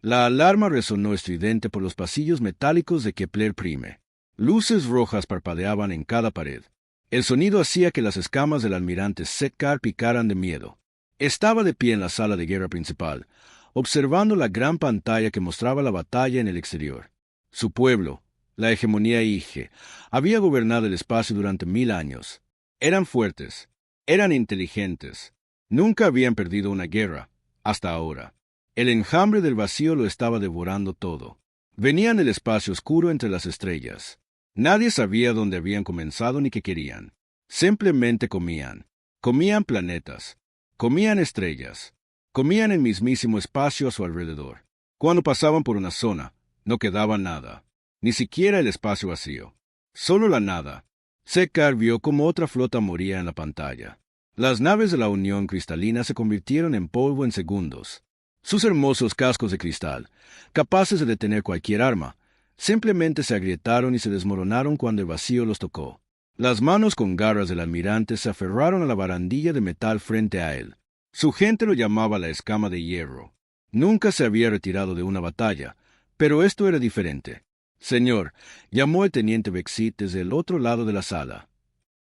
La alarma resonó estridente por los pasillos metálicos de Kepler Prime. Luces rojas parpadeaban en cada pared. El sonido hacía que las escamas del almirante Setkar picaran de miedo. Estaba de pie en la sala de guerra principal, observando la gran pantalla que mostraba la batalla en el exterior. Su pueblo, la hegemonía Ige, había gobernado el espacio durante 1000 años. Eran fuertes, eran inteligentes. Nunca habían perdido una guerra, hasta ahora. El enjambre del vacío lo estaba devorando todo. Venían del espacio oscuro entre las estrellas. Nadie sabía dónde habían comenzado ni qué querían. Simplemente comían. Comían planetas. Comían estrellas. Comían el mismísimo espacio a su alrededor. Cuando pasaban por una zona, no quedaba nada. Ni siquiera el espacio vacío. Solo la nada. Setkar vio cómo otra flota moría en la pantalla. Las naves de la Unión Cristalina se convirtieron en polvo en segundos. Sus hermosos cascos de cristal, capaces de detener cualquier arma, simplemente se agrietaron y se desmoronaron cuando el vacío los tocó. Las manos con garras del almirante se aferraron a la barandilla de metal frente a él. Su gente lo llamaba la escama de hierro. Nunca se había retirado de una batalla, pero esto era diferente. Señor, llamó el teniente Vexit desde el otro lado de la sala.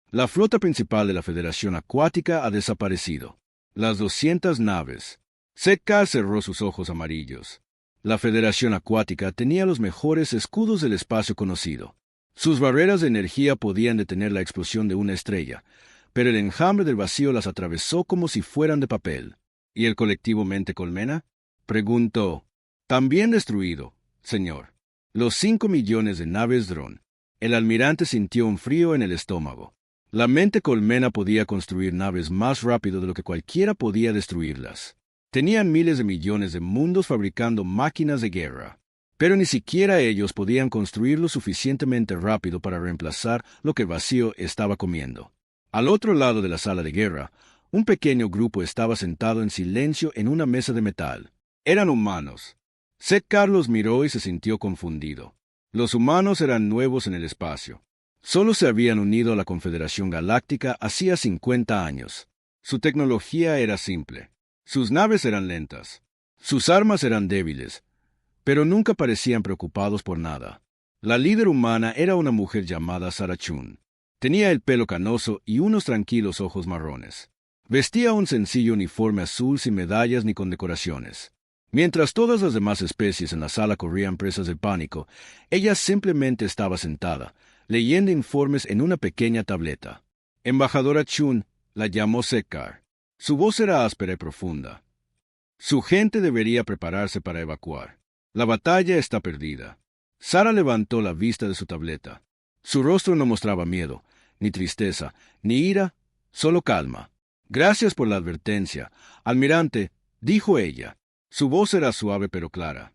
La flota principal de la Federación Acuática ha desaparecido. Las 200 naves. Setkar cerró sus ojos amarillos. La Federación Acuática tenía los mejores escudos del espacio conocido. Sus barreras de energía podían detener la explosión de una estrella, pero el enjambre del vacío las atravesó como si fueran de papel. ¿Y el colectivo Mente Colmena? Preguntó. También destruido, señor. Los 5 millones de naves Dron. El almirante sintió un frío en el estómago. La Mente Colmena podía construir naves más rápido de lo que cualquiera podía destruirlas. Tenían miles de millones de mundos fabricando máquinas de guerra, pero ni siquiera ellos podían construirlo suficientemente rápido para reemplazar lo que el vacío estaba comiendo. Al otro lado de la sala de guerra, un pequeño grupo estaba sentado en silencio en una mesa de metal. Eran humanos. Setkar los miró y se sintió confundido. Los humanos eran nuevos en el espacio. Solo se habían unido a la Confederación Galáctica hacía 50 años. Su tecnología era simple. Sus naves eran lentas. Sus armas eran débiles, pero nunca parecían preocupados por nada. La líder humana era una mujer llamada Sarah Chun. Tenía el pelo canoso y unos tranquilos ojos marrones. Vestía un sencillo uniforme azul sin medallas ni condecoraciones. Mientras todas las demás especies en la sala corrían presas del pánico, ella simplemente estaba sentada, leyendo informes en una pequeña tableta. Embajadora Chun la llamó Setkar. Su voz era áspera y profunda. Su gente debería prepararse para evacuar. La batalla está perdida. Sarah levantó la vista de su tableta. Su rostro no mostraba miedo, ni tristeza, ni ira, solo calma. Gracias por la advertencia, almirante, dijo ella. Su voz era suave pero clara.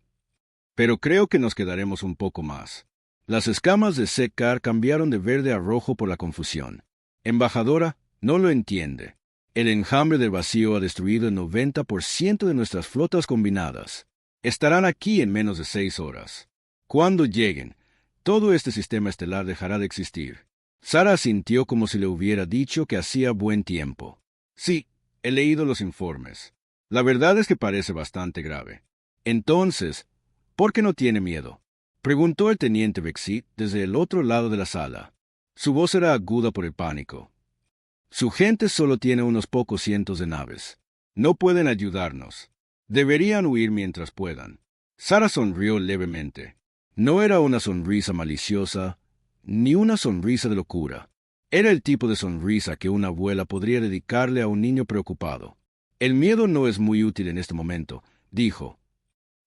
Pero creo que nos quedaremos un poco más. Las escamas de Setkar cambiaron de verde a rojo por la confusión. Embajadora, no lo entiende. El enjambre del vacío ha destruido el 90% de nuestras flotas combinadas. Estarán aquí en menos de 6 horas. Cuando lleguen, todo este sistema estelar dejará de existir. Sarah sintió como si le hubiera dicho que hacía buen tiempo. Sí, he leído los informes. La verdad es que parece bastante grave. Entonces, ¿por qué no tiene miedo? Preguntó el teniente Vexit desde el otro lado de la sala. Su voz era aguda por el pánico. Su gente solo tiene unos pocos cientos de naves. No pueden ayudarnos. Deberían huir mientras puedan. Sarah sonrió levemente. No era una sonrisa maliciosa, ni una sonrisa de locura. Era el tipo de sonrisa que una abuela podría dedicarle a un niño preocupado. El miedo no es muy útil en este momento, dijo.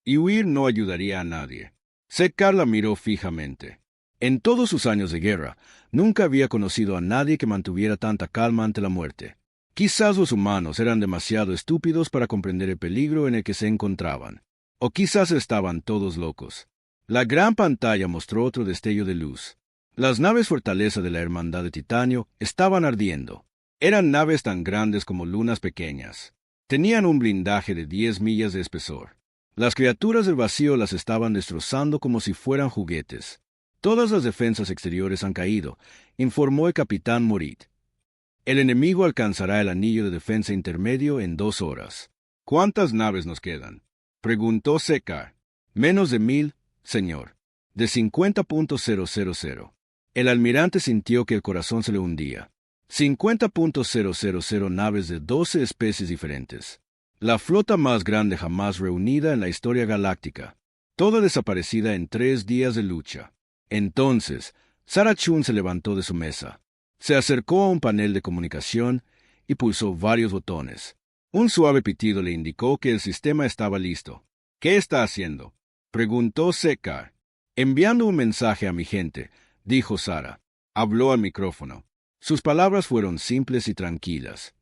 Y huir no ayudaría a nadie. Setkar la miró fijamente. En todos sus años de guerra, nunca había conocido a nadie que mantuviera tanta calma ante la muerte. Quizás los humanos eran demasiado estúpidos para comprender el peligro en el que se encontraban. O quizás estaban todos locos. La gran pantalla mostró otro destello de luz. Las naves fortaleza de la Hermandad de Titanio estaban ardiendo. Eran naves tan grandes como lunas pequeñas. Tenían un blindaje de 10 millas de espesor. Las criaturas del vacío las estaban destrozando como si fueran juguetes. Todas las defensas exteriores han caído, informó el capitán Morit. El enemigo alcanzará el anillo de defensa intermedio en 2 horas. ¿Cuántas naves nos quedan? Preguntó Setkar. Menos de 1000, señor. De 50.000. El almirante sintió que el corazón se le hundía. 50.000 naves de 12 especies diferentes. La flota más grande jamás reunida en la historia galáctica. Toda desaparecida en 3 días de lucha. Entonces, Sarah Chun se levantó de su mesa. Se acercó a un panel de comunicación y pulsó varios botones. Un suave pitido le indicó que el sistema estaba listo. ¿Qué está haciendo?, preguntó Sekar. Enviando un mensaje a mi gente, dijo Sarah. Habló al micrófono. Sus palabras fueron simples y tranquilas.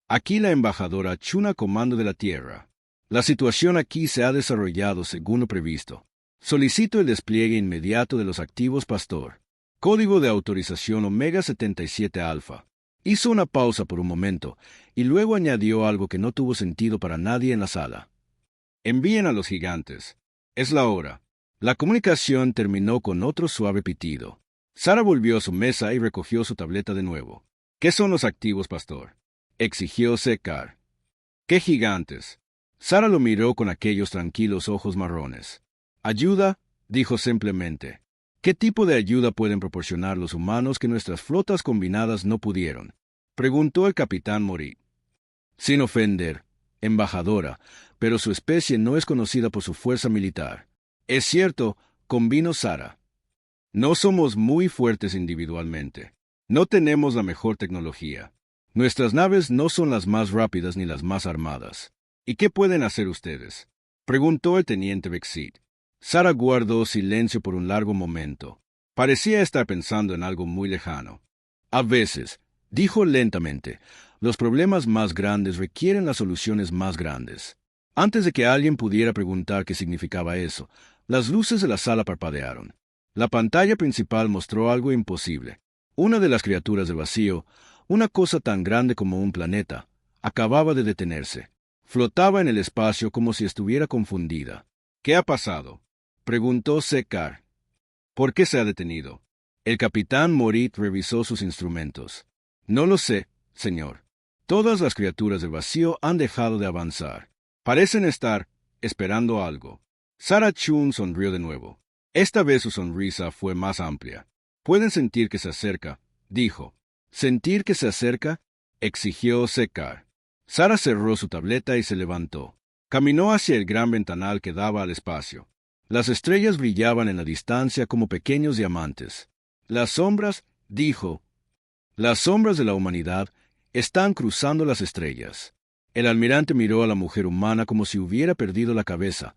Aquí la embajadora Chun a comando de la Tierra. La situación aquí se ha desarrollado según lo previsto. Solicito el despliegue inmediato de los activos Pastor. Código de autorización Omega 77 Alpha. Hizo una pausa por un momento y luego añadió algo que no tuvo sentido para nadie en la sala. Envíen a los gigantes. Es la hora. La comunicación terminó con otro suave pitido. Sarah volvió a su mesa y recogió su tableta de nuevo. ¿Qué son los activos, Pastor?, exigió Sekar. ¿Qué gigantes? Sarah lo miró con aquellos tranquilos ojos marrones. Ayuda, dijo simplemente. ¿Qué tipo de ayuda pueden proporcionar los humanos que nuestras flotas combinadas no pudieron?, preguntó el capitán Morit. Sin ofender, embajadora, pero su especie no es conocida por su fuerza militar. Es cierto, convino Sarah. No somos muy fuertes individualmente. No tenemos la mejor tecnología. Nuestras naves no son las más rápidas ni las más armadas. ¿Y qué pueden hacer ustedes?, preguntó el teniente Bexit. Sarah guardó silencio por un largo momento. Parecía estar pensando en algo muy lejano. A veces, dijo lentamente, los problemas más grandes requieren las soluciones más grandes. Antes de que alguien pudiera preguntar qué significaba eso, las luces de la sala parpadearon. La pantalla principal mostró algo imposible. Una de las criaturas del vacío, una cosa tan grande como un planeta, acababa de detenerse. Flotaba en el espacio como si estuviera confundida. ¿Qué ha pasado?, preguntó Sekar. ¿Por qué se ha detenido? El capitán Morit revisó sus instrumentos. No lo sé, señor. Todas las criaturas del vacío han dejado de avanzar. Parecen estar esperando algo. Sarah Chun sonrió de nuevo. Esta vez su sonrisa fue más amplia. Pueden sentir que se acerca, dijo. ¿Sentir que se acerca?, exigió Sekar. Sarah cerró su tableta y se levantó. Caminó hacia el gran ventanal que daba al espacio. Las estrellas brillaban en la distancia como pequeños diamantes. Las sombras, dijo, las sombras de la humanidad están cruzando las estrellas. El almirante miró a la mujer humana como si hubiera perdido la cabeza,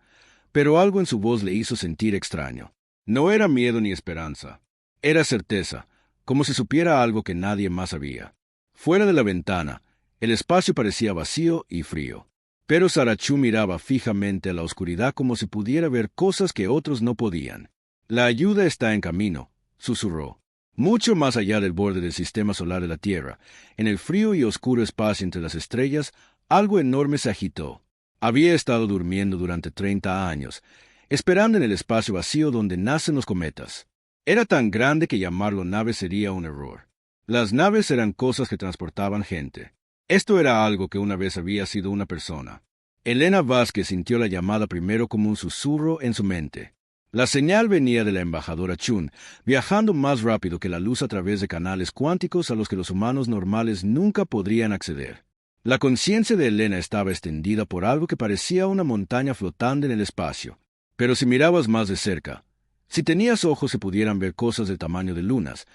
pero algo en su voz le hizo sentir extraño. No era miedo ni esperanza. Era certeza, como si supiera algo que nadie más sabía. Fuera de la ventana, el espacio parecía vacío y frío. Pero Sarah Chun miraba fijamente a la oscuridad como si pudiera ver cosas que otros no podían. La ayuda está en camino, susurró. Mucho más allá del borde del sistema solar de la Tierra, en el frío y oscuro espacio entre las estrellas, algo enorme se agitó. Había estado durmiendo durante 30 años, esperando en el espacio vacío donde nacen los cometas. Era tan grande que llamarlo nave sería un error. Las naves eran cosas que transportaban gente. Esto era algo que una vez había sido una persona. Elena Vázquez sintió la llamada primero como un susurro en su mente. La señal venía de la embajadora Chun, viajando más rápido que la luz a través de canales cuánticos a los que los humanos normales nunca podrían acceder. La conciencia de Elena estaba extendida por algo que parecía una montaña flotando en el espacio. Pero si mirabas más de cerca, si tenías ojos que pudieran ver cosas del tamaño de lunas,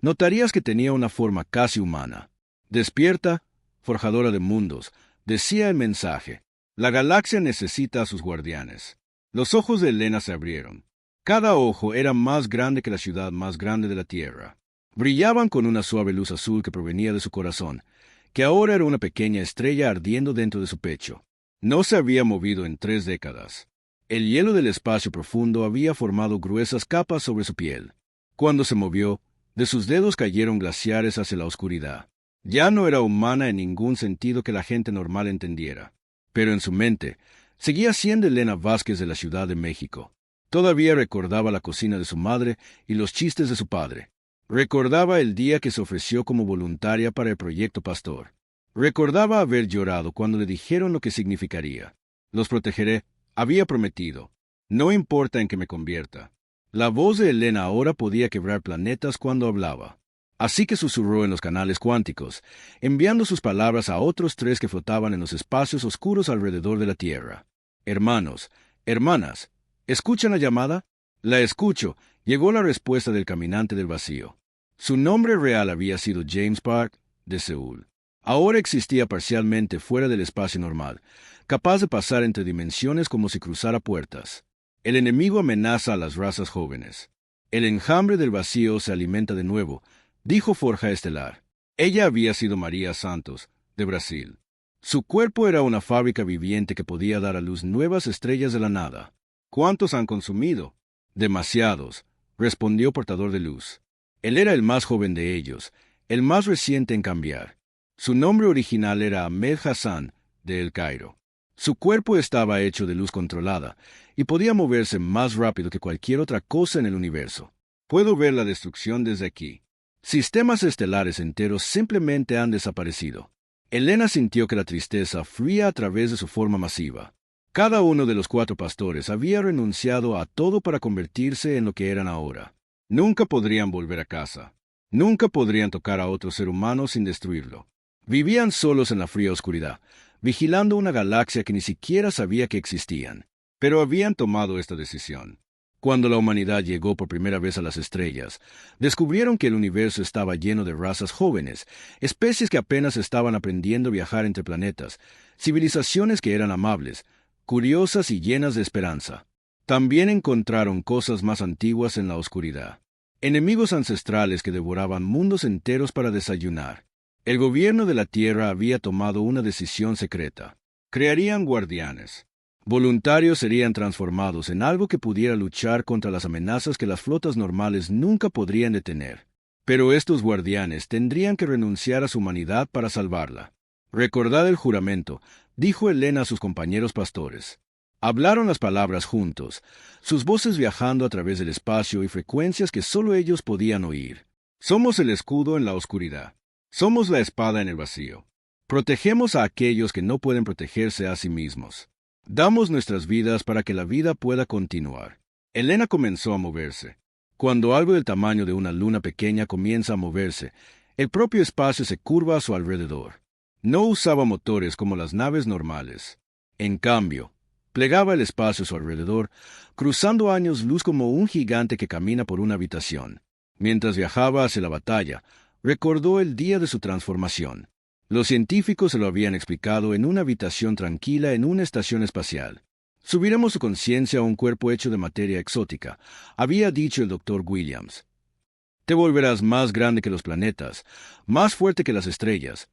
notarías que tenía una forma casi humana. Despierta, forjadora de mundos, decía el mensaje. La galaxia necesita a sus guardianes. Los ojos de Elena se abrieron. Cada ojo era más grande que la ciudad más grande de la Tierra. Brillaban con una suave luz azul que provenía de su corazón, que ahora era una pequeña estrella ardiendo dentro de su pecho. No se había movido en 3 décadas. El hielo del espacio profundo había formado gruesas capas sobre su piel. Cuando se movió, de sus dedos cayeron glaciares hacia la oscuridad. Ya no era humana en ningún sentido que la gente normal entendiera. Pero en su mente, seguía siendo Elena Vázquez de la Ciudad de México. Todavía recordaba la cocina de su madre y los chistes de su padre. Recordaba el día que se ofreció como voluntaria para el proyecto Pastor. Recordaba haber llorado cuando le dijeron lo que significaría. Los protegeré, había prometido. No importa en qué me convierta. La voz de Elena ahora podía quebrar planetas cuando hablaba. Así que susurró en los canales cuánticos, enviando sus palabras a otros tres que flotaban en los espacios oscuros alrededor de la Tierra. Hermanos, hermanas, ¿escuchan la llamada? La escucho, llegó la respuesta del caminante del vacío. Su nombre real había sido James Park, de Seúl. Ahora existía parcialmente fuera del espacio normal, capaz de pasar entre dimensiones como si cruzara puertas. El enemigo amenaza a las razas jóvenes. El enjambre del vacío se alimenta de nuevo, dijo Forja Estelar. Ella había sido María Santos, de Brasil. Su cuerpo era una fábrica viviente que podía dar a luz nuevas estrellas de la nada. ¿Cuántos han consumido? Demasiados, respondió Portador de Luz. Él era el más joven de ellos, el más reciente en cambiar. Su nombre original era Ahmed Hassan, de El Cairo. Su cuerpo estaba hecho de luz controlada, y podía moverse más rápido que cualquier otra cosa en el universo. Puedo ver la destrucción desde aquí. Sistemas estelares enteros simplemente han desaparecido. Elena sintió que la tristeza fluía a través de su forma masiva. Cada uno de los 4 pastores había renunciado a todo para convertirse en lo que eran ahora. Nunca podrían volver a casa. Nunca podrían tocar a otro ser humano sin destruirlo. Vivían solos en la fría oscuridad, vigilando una galaxia que ni siquiera sabía que existían. Pero habían tomado esta decisión. Cuando la humanidad llegó por primera vez a las estrellas, descubrieron que el universo estaba lleno de razas jóvenes, especies que apenas estaban aprendiendo a viajar entre planetas, civilizaciones que eran amables, curiosas y llenas de esperanza. También encontraron cosas más antiguas en la oscuridad. Enemigos ancestrales que devoraban mundos enteros para desayunar. El gobierno de la Tierra había tomado una decisión secreta. Crearían guardianes. Voluntarios serían transformados en algo que pudiera luchar contra las amenazas que las flotas normales nunca podrían detener. Pero estos guardianes tendrían que renunciar a su humanidad para salvarla. Recordad el juramento, dijo Elena a sus compañeros pastores. Hablaron las palabras juntos, sus voces viajando a través del espacio y frecuencias que solo ellos podían oír. Somos el escudo en la oscuridad. Somos la espada en el vacío. Protegemos a aquellos que no pueden protegerse a sí mismos. Damos nuestras vidas para que la vida pueda continuar. Elena comenzó a moverse. Cuando algo del tamaño de una luna pequeña comienza a moverse, el propio espacio se curva a su alrededor. No usaba motores como las naves normales. En cambio, plegaba el espacio a su alrededor, cruzando años luz como un gigante que camina por una habitación. Mientras viajaba hacia la batalla, recordó el día de su transformación. Los científicos se lo habían explicado en una habitación tranquila en una estación espacial. Subiremos su conciencia a un cuerpo hecho de materia exótica, había dicho el Dr. Williams. Te volverás más grande que los planetas, más fuerte que las estrellas,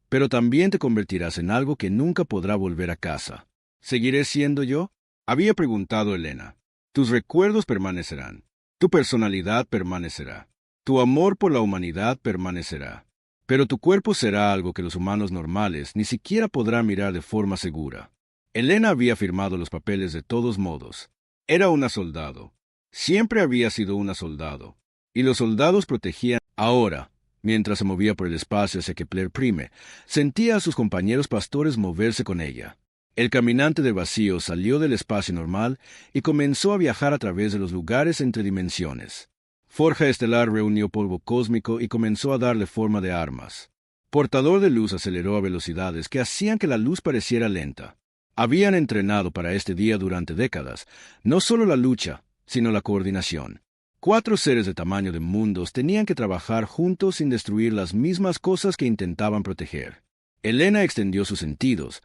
pero también te convertirás en algo que nunca podrá volver a casa. ¿Seguiré siendo yo? Había preguntado Elena. Tus recuerdos permanecerán. Tu personalidad permanecerá. Tu amor por la humanidad permanecerá. Pero tu cuerpo será algo que los humanos normales ni siquiera podrán mirar de forma segura. Elena había firmado los papeles de todos modos. Era una soldado. Siempre había sido una soldado. Y los soldados protegían. Ahora, mientras se movía por el espacio hacia Kepler Prime, sentía a sus compañeros pastores moverse con ella. El caminante del vacío salió del espacio normal y comenzó a viajar a través de los lugares entre dimensiones. Forja Estelar reunió polvo cósmico y comenzó a darle forma de armas. Portador de Luz aceleró a velocidades que hacían que la luz pareciera lenta. Habían entrenado para este día durante décadas, no solo la lucha, sino la coordinación. 4 seres de tamaño de mundos tenían que trabajar juntos sin destruir las mismas cosas que intentaban proteger. Elena extendió sus sentidos,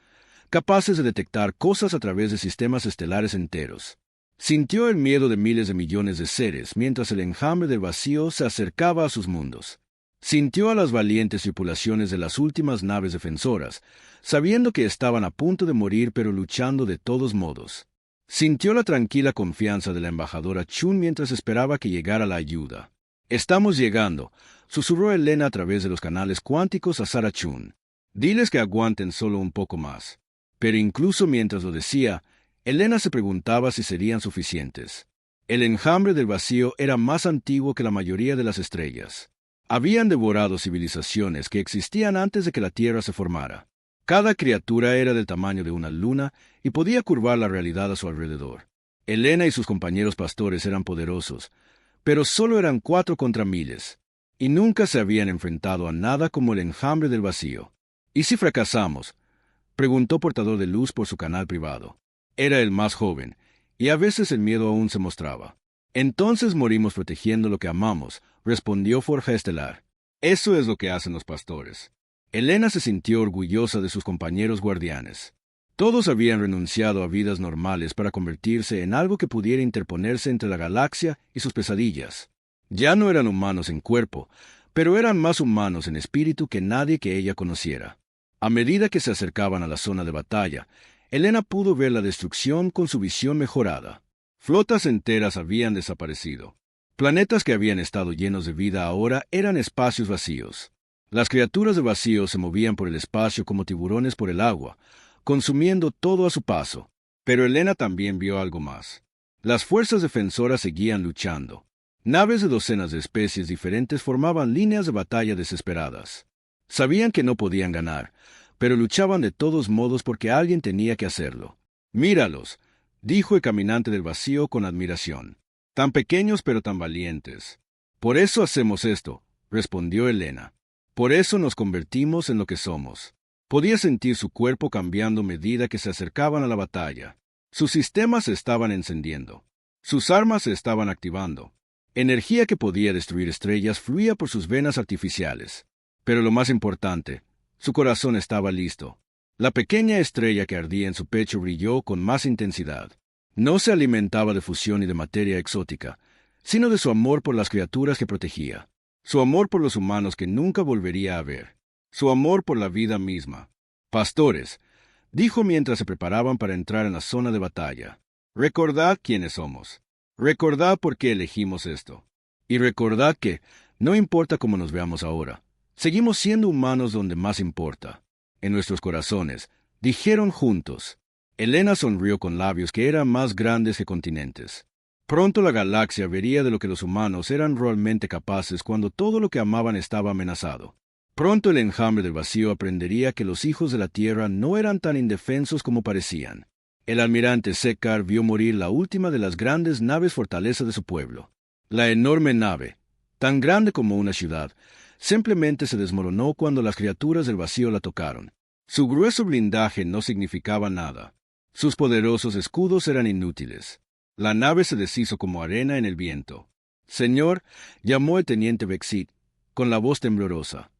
capaces de detectar cosas a través de sistemas estelares enteros. Sintió el miedo de miles de millones de seres mientras el enjambre del vacío se acercaba a sus mundos. Sintió a las valientes tripulaciones de las últimas naves defensoras, sabiendo que estaban a punto de morir pero luchando de todos modos. Sintió la tranquila confianza de la embajadora Chun mientras esperaba que llegara la ayuda. «Estamos llegando», susurró Elena a través de los canales cuánticos a Sarah Chun. «Diles que aguanten solo un poco más». Pero incluso mientras lo decía, Elena se preguntaba si serían suficientes. El enjambre del vacío era más antiguo que la mayoría de las estrellas. Habían devorado civilizaciones que existían antes de que la Tierra se formara. Cada criatura era del tamaño de una luna y podía curvar la realidad a su alrededor. Elena y sus compañeros pastores eran poderosos, pero solo eran 4 contra miles, y nunca se habían enfrentado a nada como el enjambre del vacío. ¿Y si fracasamos?, preguntó Portador de Luz por su canal privado. Era el más joven, y a veces el miedo aún se mostraba. Entonces morimos protegiendo lo que amamos, respondió Forja Estelar. Eso es lo que hacen los pastores. Elena se sintió orgullosa de sus compañeros guardianes. Todos habían renunciado a vidas normales para convertirse en algo que pudiera interponerse entre la galaxia y sus pesadillas. Ya no eran humanos en cuerpo, pero eran más humanos en espíritu que nadie que ella conociera. A medida que se acercaban a la zona de batalla, Elena pudo ver la destrucción con su visión mejorada. Flotas enteras habían desaparecido. Planetas que habían estado llenos de vida ahora eran espacios vacíos. Las criaturas de vacío se movían por el espacio como tiburones por el agua, consumiendo todo a su paso. Pero Elena también vio algo más. Las fuerzas defensoras seguían luchando. Naves de docenas de especies diferentes formaban líneas de batalla desesperadas. Sabían que no podían ganar, pero luchaban de todos modos porque alguien tenía que hacerlo. «Míralos», dijo el caminante del vacío con admiración. «Tan pequeños pero tan valientes». «Por eso hacemos esto», respondió Elena. «Por eso nos convertimos en lo que somos». Podía sentir su cuerpo cambiando a medida que se acercaban a la batalla. Sus sistemas se estaban encendiendo. Sus armas se estaban activando. Energía que podía destruir estrellas fluía por sus venas artificiales. Pero lo más importante, su corazón estaba listo. La pequeña estrella que ardía en su pecho brilló con más intensidad. No se alimentaba de fusión y de materia exótica, sino de su amor por las criaturas que protegía. Su amor por los humanos que nunca volvería a ver. Su amor por la vida misma. «Pastores», dijo mientras se preparaban para entrar en la zona de batalla. «Recordad quiénes somos. Recordad por qué elegimos esto. Y recordad que, no importa cómo nos veamos ahora, seguimos siendo humanos donde más importa. En nuestros corazones», dijeron juntos. Elena sonrió con labios que eran más grandes que continentes. Pronto la galaxia vería de lo que los humanos eran realmente capaces cuando todo lo que amaban estaba amenazado. Pronto el enjambre del vacío aprendería que los hijos de la Tierra no eran tan indefensos como parecían. El almirante Sekar vio morir la última de las grandes naves fortaleza de su pueblo. La enorme nave, tan grande como una ciudad, simplemente se desmoronó cuando las criaturas del vacío la tocaron. Su grueso blindaje no significaba nada. Sus poderosos escudos eran inútiles. La nave se deshizo como arena en el viento. «Señor», llamó el teniente Vexit, con la voz temblorosa.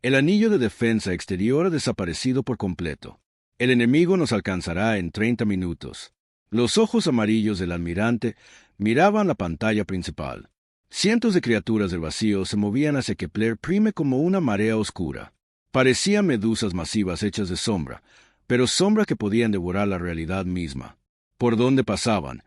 «El anillo de defensa exterior ha desaparecido por completo. El enemigo nos alcanzará en 30 minutos». Los ojos amarillos del almirante miraban la pantalla principal. Cientos de criaturas del vacío se movían hacia Kepler Prime como una marea oscura. Parecían medusas masivas hechas de sombra, pero sombra que podían devorar la realidad misma. Por donde pasaban,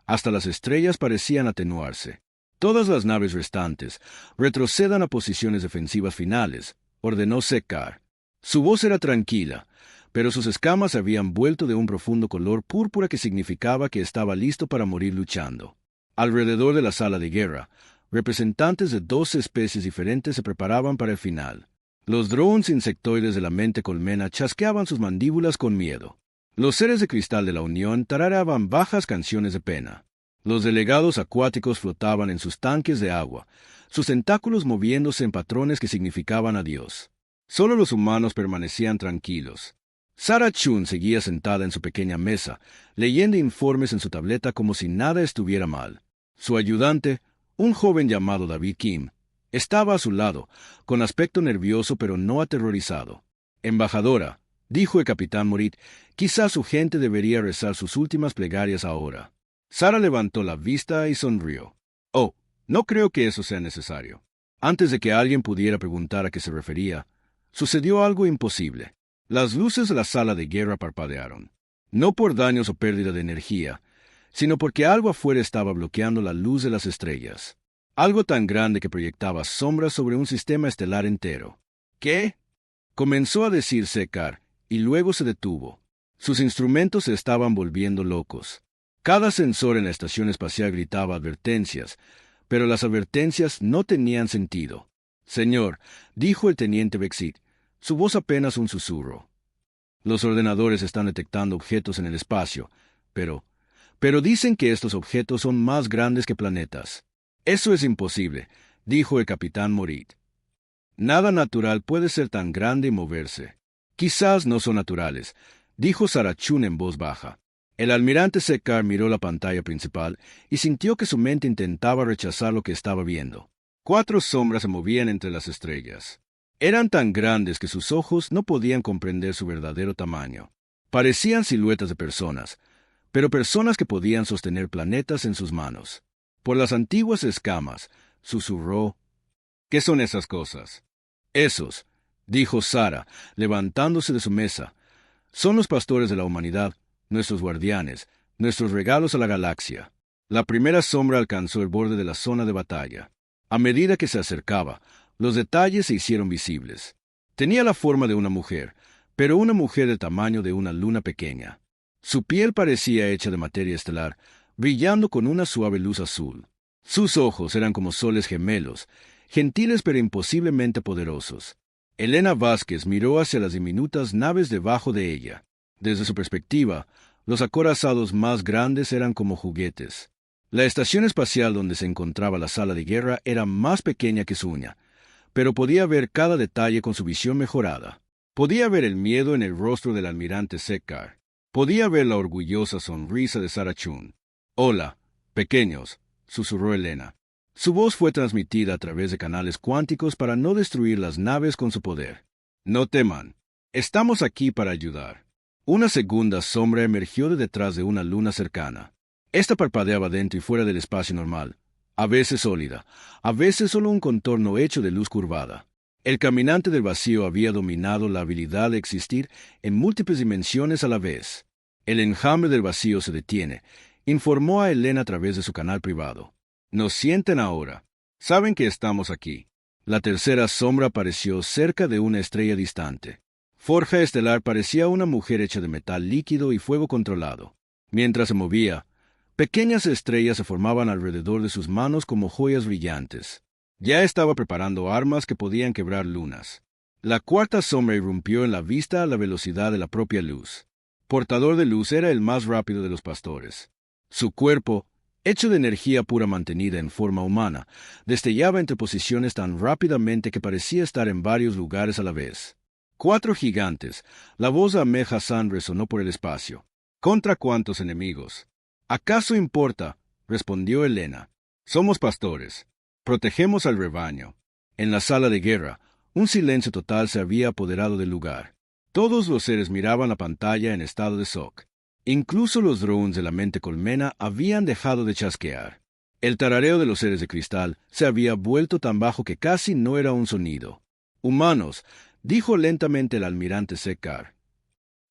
hasta las estrellas parecían atenuarse. «Todas las naves restantes retrocedan a posiciones defensivas finales», ordenó Sekar. Su voz era tranquila, pero sus escamas se habían vuelto de un profundo color púrpura que significaba que estaba listo para morir luchando. Alrededor de la sala de guerra, representantes de 12 especies diferentes se preparaban para el final. Los drones insectoides de la mente colmena chasqueaban sus mandíbulas con miedo. Los seres de cristal de la Unión tarareaban bajas canciones de pena. Los delegados acuáticos flotaban en sus tanques de agua, sus tentáculos moviéndose en patrones que significaban adiós. Solo los humanos permanecían tranquilos. Sarah Chun seguía sentada en su pequeña mesa, leyendo informes en su tableta como si nada estuviera mal. Su ayudante, un joven llamado David Kim, estaba a su lado, con aspecto nervioso pero no aterrorizado. «Embajadora», dijo el capitán Morit, «quizás su gente debería rezar sus últimas plegarias ahora». Sarah levantó la vista y sonrió. «Oh, no creo que eso sea necesario». Antes de que alguien pudiera preguntar a qué se refería, sucedió algo imposible. Las luces de la sala de guerra parpadearon. No por daños o pérdida de energía, sino porque algo afuera estaba bloqueando la luz de las estrellas. Algo tan grande que proyectaba sombras sobre un sistema estelar entero. «¿Qué?», comenzó a decir Sekar, y luego se detuvo. Sus instrumentos se estaban volviendo locos. Cada sensor en la estación espacial gritaba advertencias, pero las advertencias no tenían sentido. «Señor», dijo el teniente Vexit, su voz apenas un susurro. «Los ordenadores están detectando objetos en el espacio, pero Pero dicen que estos objetos son más grandes que planetas. Eso es imposible, dijo el capitán Morit. Nada natural puede ser tan grande y moverse. Quizás no son naturales, dijo Sarachún en voz baja. El almirante Sekar miró la pantalla principal y sintió que su mente intentaba rechazar lo que estaba viendo. 4 sombras se movían entre las estrellas. Eran tan grandes que sus ojos no podían comprender su verdadero tamaño. Parecían siluetas de personas, pero personas que podían sostener planetas en sus manos. Por las antiguas escamas, susurró: ¿Qué son esas cosas? Esos, dijo Sara, levantándose de su mesa, son los pastores de la humanidad, nuestros guardianes, nuestros regalos a la galaxia. La primera sombra alcanzó el borde de la zona de batalla. A medida que se acercaba, los detalles se hicieron visibles. Tenía la forma de una mujer, pero una mujer del tamaño de una luna pequeña. Su piel parecía hecha de materia estelar, brillando con una suave luz azul. Sus ojos eran como soles gemelos, gentiles pero imposiblemente poderosos. Elena Vázquez miró hacia las diminutas naves debajo de ella. Desde su perspectiva, los acorazados más grandes eran como juguetes. La estación espacial donde se encontraba la sala de guerra era más pequeña que su uña, pero podía ver cada detalle con su visión mejorada. Podía ver el miedo en el rostro del almirante Sekar. Podía ver la orgullosa sonrisa de Sarachún. «Hola, pequeños», susurró Elena. Su voz fue transmitida a través de canales cuánticos para no destruir las naves con su poder. «No teman. Estamos aquí para ayudar». Una segunda sombra emergió de detrás de una luna cercana. Esta parpadeaba dentro y fuera del espacio normal, a veces sólida, a veces solo un contorno hecho de luz curvada. El caminante del vacío había dominado la habilidad de existir en múltiples dimensiones a la vez. El enjambre del vacío se detiene, informó a Elena a través de su canal privado. «Nos sienten ahora. Saben que estamos aquí». La tercera sombra apareció cerca de una estrella distante. Forja estelar parecía una mujer hecha de metal líquido y fuego controlado. Mientras se movía, pequeñas estrellas se formaban alrededor de sus manos como joyas brillantes. Ya estaba preparando armas que podían quebrar lunas. La cuarta sombra irrumpió en la vista a la velocidad de la propia luz. Portador de luz era el más rápido de los pastores. Su cuerpo, hecho de energía pura mantenida en forma humana, destellaba entre posiciones tan rápidamente que parecía estar en varios lugares a la vez. 4 gigantes. La voz de Ahmed Hassan resonó por el espacio. ¿Contra cuántos enemigos? ¿Acaso importa?, respondió Elena. Somos pastores. Protegemos al rebaño. En la sala de guerra, un silencio total se había apoderado del lugar. Todos los seres miraban la pantalla en estado de shock. Incluso los drones de la mente colmena habían dejado de chasquear. El tarareo de los seres de cristal se había vuelto tan bajo que casi no era un sonido. «Humanos», dijo lentamente el almirante Sekar.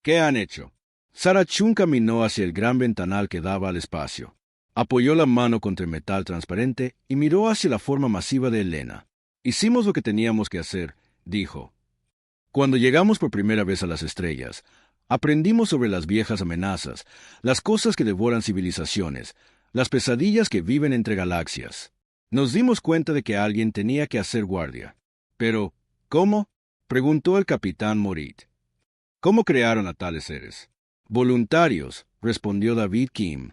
«¿Qué han hecho?» Sarachún caminó hacia el gran ventanal que daba al espacio. Apoyó la mano contra el metal transparente y miró hacia la forma masiva de Elena. «Hicimos lo que teníamos que hacer», dijo. «Cuando llegamos por primera vez a las estrellas, aprendimos sobre las viejas amenazas, las cosas que devoran civilizaciones, las pesadillas que viven entre galaxias. Nos dimos cuenta de que alguien tenía que hacer guardia. Pero, ¿cómo?», preguntó el capitán Morit. «¿Cómo crearon a tales seres?» «Voluntarios», respondió David Kim.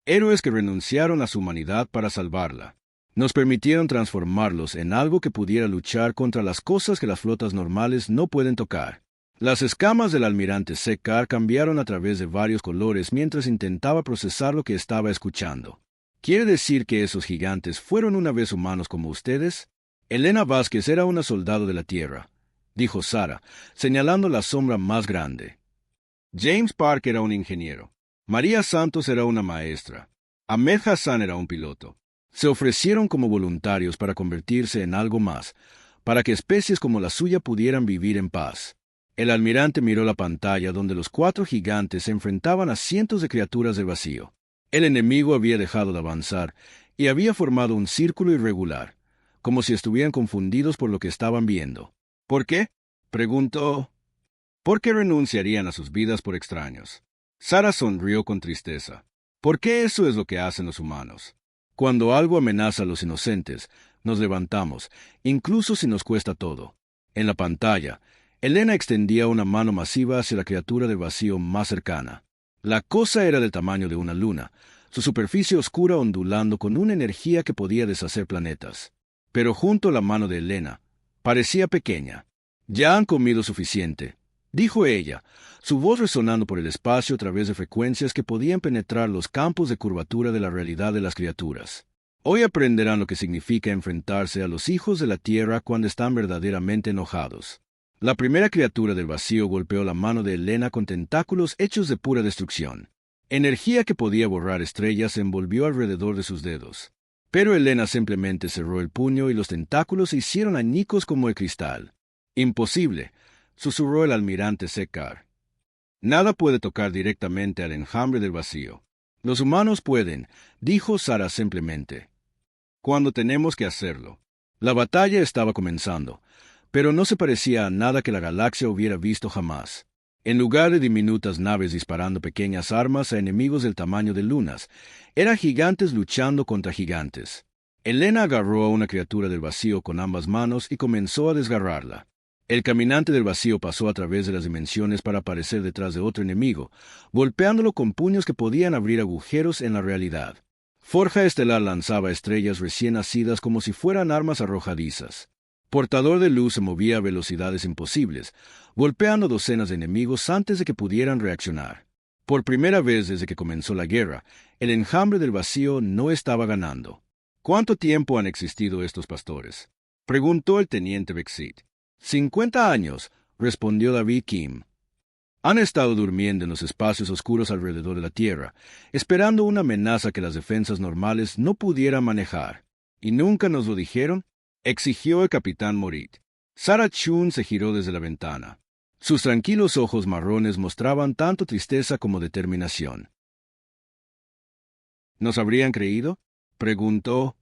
«Héroes que renunciaron a su humanidad para salvarla. Nos permitieron transformarlos en algo que pudiera luchar contra las cosas que las flotas normales no pueden tocar». Las escamas del almirante Sekar cambiaron a través de varios colores mientras intentaba procesar lo que estaba escuchando. «¿Quiere decir que esos gigantes fueron una vez humanos como ustedes?» «Elena Vázquez era una soldado de la Tierra», dijo Sara, señalando la sombra más grande. «James Park era un ingeniero. María Santos era una maestra. Ahmed Hassan era un piloto. Se ofrecieron como voluntarios para convertirse en algo más, para que especies como la suya pudieran vivir en paz». El almirante miró la pantalla donde los 4 gigantes se enfrentaban a cientos de criaturas del vacío. El enemigo había dejado de avanzar y había formado un círculo irregular, como si estuvieran confundidos por lo que estaban viendo. «¿Por qué?», preguntó. «¿Por qué renunciarían a sus vidas por extraños?» Sara sonrió con tristeza. «¿Por qué eso es lo que hacen los humanos? Cuando algo amenaza a los inocentes, nos levantamos, incluso si nos cuesta todo». En la pantalla, Elena extendía una mano masiva hacia la criatura del vacío más cercana. La cosa era del tamaño de una luna, su superficie oscura ondulando con una energía que podía deshacer planetas. Pero junto a la mano de Elena, parecía pequeña. «Ya han comido suficiente», dijo ella, su voz resonando por el espacio a través de frecuencias que podían penetrar los campos de curvatura de la realidad de las criaturas. «Hoy aprenderán lo que significa enfrentarse a los hijos de la Tierra cuando están verdaderamente enojados». La primera criatura del vacío golpeó la mano de Elena con tentáculos hechos de pura destrucción. Energía que podía borrar estrellas se envolvió alrededor de sus dedos. Pero Elena simplemente cerró el puño y los tentáculos se hicieron añicos como el cristal. «Imposible», susurró el almirante Sekar. «Nada puede tocar directamente al enjambre del vacío. Los humanos pueden», dijo Sara simplemente. «Cuando tenemos que hacerlo». La batalla estaba comenzando, pero no se parecía a nada que la galaxia hubiera visto jamás. En lugar de diminutas naves disparando pequeñas armas a enemigos del tamaño de lunas, eran gigantes luchando contra gigantes. Elena agarró a una criatura del vacío con ambas manos y comenzó a desgarrarla. El caminante del vacío pasó a través de las dimensiones para aparecer detrás de otro enemigo, golpeándolo con puños que podían abrir agujeros en la realidad. Forja Estelar lanzaba estrellas recién nacidas como si fueran armas arrojadizas. Portador de Luz se movía a velocidades imposibles, golpeando docenas de enemigos antes de que pudieran reaccionar. Por primera vez desde que comenzó la guerra, el enjambre del vacío no estaba ganando. «¿Cuánto tiempo han existido estos pastores?», preguntó el teniente Vexit. «50 años», respondió David Kim. «Han estado durmiendo en los espacios oscuros alrededor de la Tierra, esperando una amenaza que las defensas normales no pudieran manejar. ¿Y nunca nos lo dijeron?», exigió el capitán Morit. Sarah Chun se giró desde la ventana. Sus tranquilos ojos marrones mostraban tanto tristeza como determinación. «¿Nos habrían creído?», preguntó.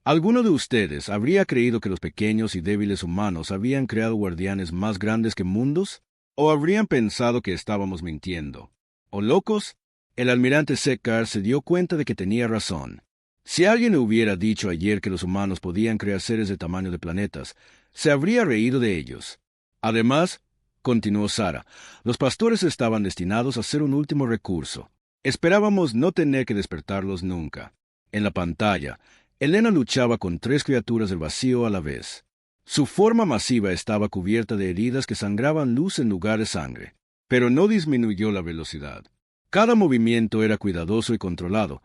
«¿Alguno de ustedes habría creído que los pequeños y débiles humanos habían creado guardianes más grandes que mundos? ¿O habrían pensado que estábamos mintiendo? ¿O locos?». El almirante Sekar se dio cuenta de que tenía razón. Si alguien le hubiera dicho ayer que los humanos podían crear seres de tamaño de planetas, se habría reído de ellos. Además, continuó Sara, los pastores estaban destinados a ser un último recurso. Esperábamos no tener que despertarlos nunca. En la pantalla, Elena luchaba con 3 criaturas del vacío a la vez. Su forma masiva estaba cubierta de heridas que sangraban luz en lugar de sangre, pero no disminuyó la velocidad. Cada movimiento era cuidadoso y controlado,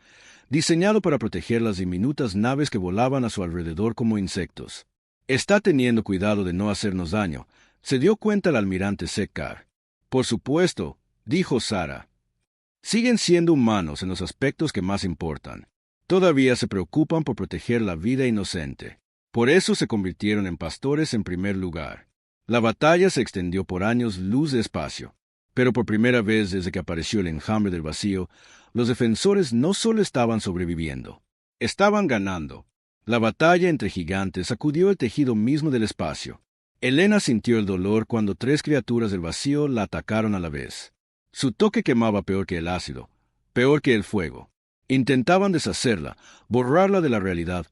diseñado para proteger las diminutas naves que volaban a su alrededor como insectos. «Está teniendo cuidado de no hacernos daño», se dio cuenta el almirante Sekar. «Por supuesto», dijo Sara. «Siguen siendo humanos en los aspectos que más importan. Todavía se preocupan por proteger la vida inocente. Por eso se convirtieron en pastores en primer lugar». La batalla se extendió por años luz de espacio. Pero por primera vez desde que apareció el enjambre del vacío, los defensores no solo estaban sobreviviendo, estaban ganando. La batalla entre gigantes sacudió el tejido mismo del espacio. Elena sintió el dolor cuando 3 criaturas del vacío la atacaron a la vez. Su toque quemaba peor que el ácido, peor que el fuego. Intentaban deshacerla, borrarla de la realidad,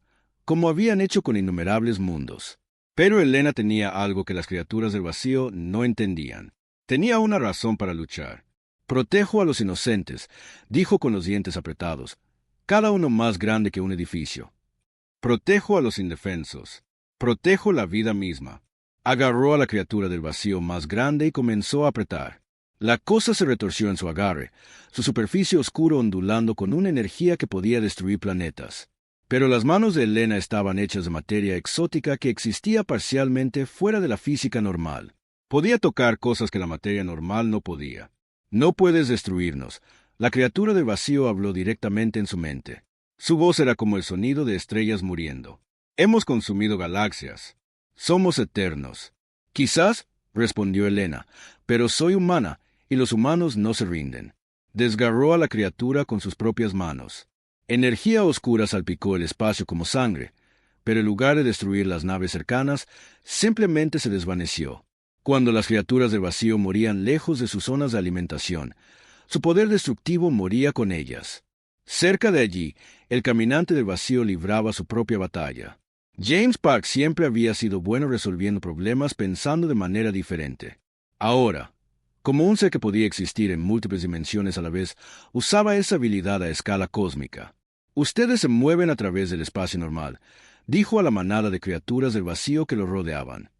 como habían hecho con innumerables mundos. Pero Elena tenía algo que las criaturas del vacío no entendían. Tenía una razón para luchar. «Protejo a los inocentes», dijo con los dientes apretados, cada uno más grande que un edificio. «Protejo a los indefensos. Protejo la vida misma». Agarró a la criatura del vacío más grande y comenzó a apretar. La cosa se retorció en su agarre, su superficie oscura ondulando con una energía que podía destruir planetas. Pero las manos de Elena estaban hechas de materia exótica que existía parcialmente fuera de la física normal. Podía tocar cosas que la materia normal no podía. «No puedes destruirnos», la criatura del vacío habló directamente en su mente. Su voz era como el sonido de estrellas muriendo. «Hemos consumido galaxias. Somos eternos». «Quizás», respondió Elena, «pero soy humana, y los humanos no se rinden». Desgarró a la criatura con sus propias manos. Energía oscura salpicó el espacio como sangre, pero en lugar de destruir las naves cercanas, simplemente se desvaneció. Cuando las criaturas del vacío morían lejos de sus zonas de alimentación, su poder destructivo moría con ellas. Cerca de allí, el caminante del vacío libraba su propia batalla. James Park siempre había sido bueno resolviendo problemas pensando de manera diferente. Ahora, Como un ser que podía existir en múltiples dimensiones a la vez, usaba esa habilidad a escala cósmica. Ustedes se mueven a través del espacio normal, dijo a la manada de criaturas del vacío que lo rodeaban.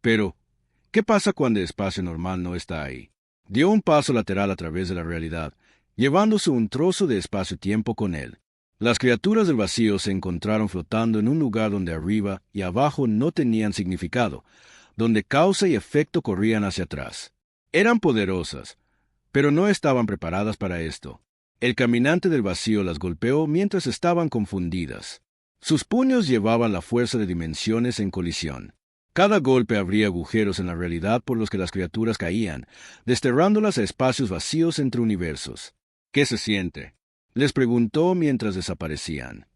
Pero, ¿qué pasa cuando el espacio normal no está ahí? Dio un paso lateral a través de la realidad, llevándose un trozo de espacio-tiempo con él. Las criaturas del vacío se encontraron flotando en un lugar donde arriba y abajo no tenían significado, donde causa y efecto corrían hacia atrás. Eran poderosas, pero no estaban preparadas para esto. El caminante del vacío las golpeó mientras estaban confundidas. Sus puños llevaban la fuerza de dimensiones en colisión. Cada golpe abría agujeros en la realidad por los que las criaturas caían, desterrándolas a espacios vacíos entre universos. ¿Qué se siente?, les preguntó mientras desaparecían.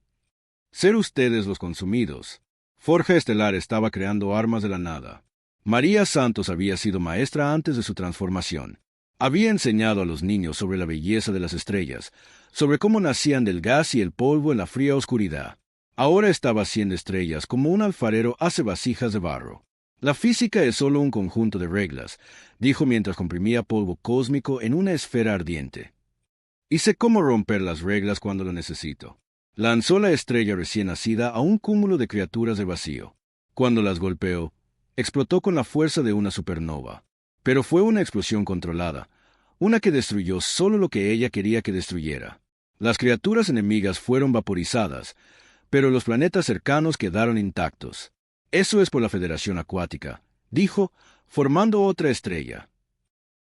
Ser ustedes los consumidos. Forja Estelar estaba creando armas de la nada. María Santos había sido maestra antes de su transformación. Había enseñado a los niños sobre la belleza de las estrellas, sobre cómo nacían del gas y el polvo en la fría oscuridad. Ahora estaba haciendo estrellas como un alfarero hace vasijas de barro. La física es solo un conjunto de reglas, dijo mientras comprimía polvo cósmico en una esfera ardiente. Y sé cómo romper las reglas cuando lo necesito. Lanzó la estrella recién nacida a un cúmulo de criaturas de vacío. Cuando las golpeó, explotó con la fuerza de una supernova. Pero fue una explosión controlada, una que destruyó solo lo que ella quería que destruyera. Las criaturas enemigas fueron vaporizadas, pero los planetas cercanos quedaron intactos. Eso es por la Federación Acuática, dijo, formando otra estrella.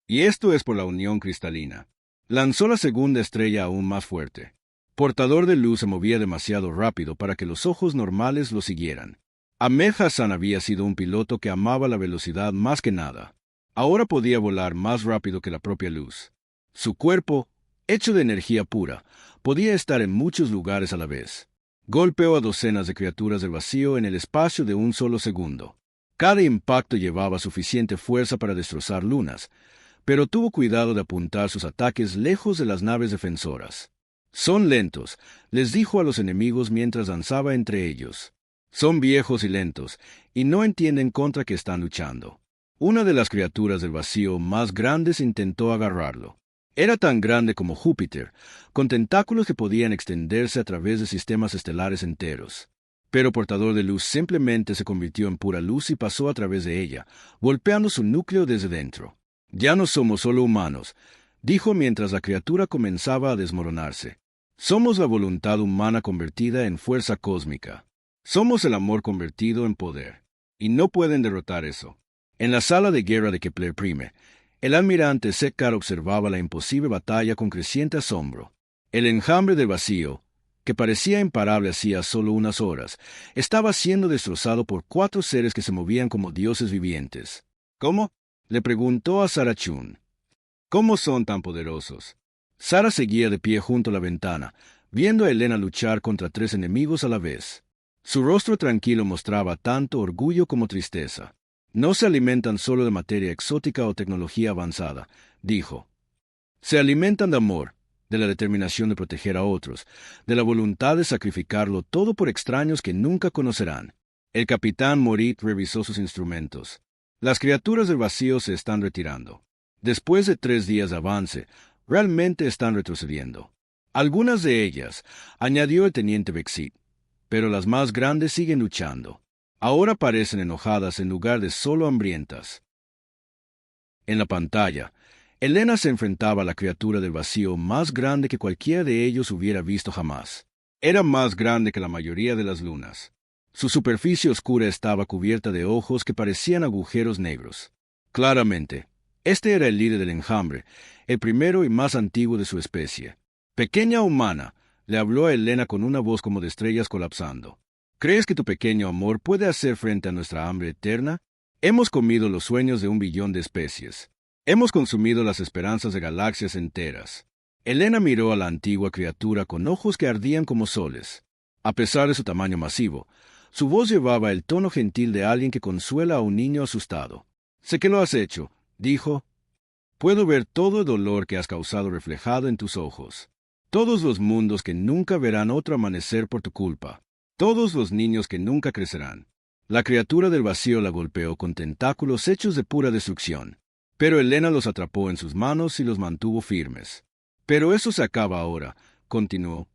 Y esto es por la Unión Cristalina. Lanzó la segunda estrella aún más fuerte. Portador de luz se movía demasiado rápido para que los ojos normales lo siguieran. Ahmed Hassan había sido un piloto que amaba la velocidad más que nada. Ahora podía volar más rápido que la propia luz. Su cuerpo, hecho de energía pura, podía estar en muchos lugares a la vez. Golpeó a docenas de criaturas del vacío en el espacio de un solo segundo. Cada impacto llevaba suficiente fuerza para destrozar lunas, pero tuvo cuidado de apuntar sus ataques lejos de las naves defensoras. Son lentos, les dijo a los enemigos mientras danzaba entre ellos. Son viejos y lentos, y no entienden contra qué están luchando. Una de las criaturas del vacío más grandes intentó agarrarlo. Era tan grande como Júpiter, con tentáculos que podían extenderse a través de sistemas estelares enteros. Pero Portador de Luz simplemente se convirtió en pura luz y pasó a través de ella, golpeando su núcleo desde dentro. Ya no somos solo humanos, dijo mientras la criatura comenzaba a desmoronarse. Somos la voluntad humana convertida en fuerza cósmica. Somos el amor convertido en poder. Y no pueden derrotar eso. En la sala de guerra de Kepler Prime, el almirante Setkar observaba la imposible batalla con creciente asombro. El enjambre del vacío, que parecía imparable hacía solo unas horas, estaba siendo destrozado por 4 seres que se movían como dioses vivientes. ¿Cómo?, le preguntó a Sarah Chun. ¿Cómo son tan poderosos? Sarah seguía de pie junto a la ventana, viendo a Elena luchar contra 3 enemigos a la vez. Su rostro tranquilo mostraba tanto orgullo como tristeza. No se alimentan solo de materia exótica o tecnología avanzada, dijo. Se alimentan de amor, de la determinación de proteger a otros, de la voluntad de sacrificarlo todo por extraños que nunca conocerán. El capitán Morit revisó sus instrumentos. Las criaturas del vacío se están retirando. Después de 3 días de avance, realmente están retrocediendo. Algunas de ellas, añadió el teniente Bexit, pero las más grandes siguen luchando. Ahora parecen enojadas en lugar de solo hambrientas. En la pantalla, Elena se enfrentaba a la criatura del vacío más grande que cualquiera de ellos hubiera visto jamás. Era más grande que la mayoría de las lunas. Su superficie oscura estaba cubierta de ojos que parecían agujeros negros. Claramente, este era el líder del enjambre, el primero y más antiguo de su especie. Pequeña humana, le habló a Elena con una voz como de estrellas colapsando. ¿Crees que tu pequeño amor puede hacer frente a nuestra hambre eterna? Hemos comido los sueños de 1 billón de especies. Hemos consumido las esperanzas de galaxias enteras. Elena miró a la antigua criatura con ojos que ardían como soles. A pesar de su tamaño masivo, su voz llevaba el tono gentil de alguien que consuela a un niño asustado. Sé que lo has hecho, dijo. Puedo ver todo el dolor que has causado reflejado en tus ojos. Todos los mundos que nunca verán otro amanecer por tu culpa. Todos los niños que nunca crecerán. La criatura del vacío la golpeó con tentáculos hechos de pura destrucción. Pero Elena los atrapó en sus manos y los mantuvo firmes. Pero eso se acaba ahora, continuó,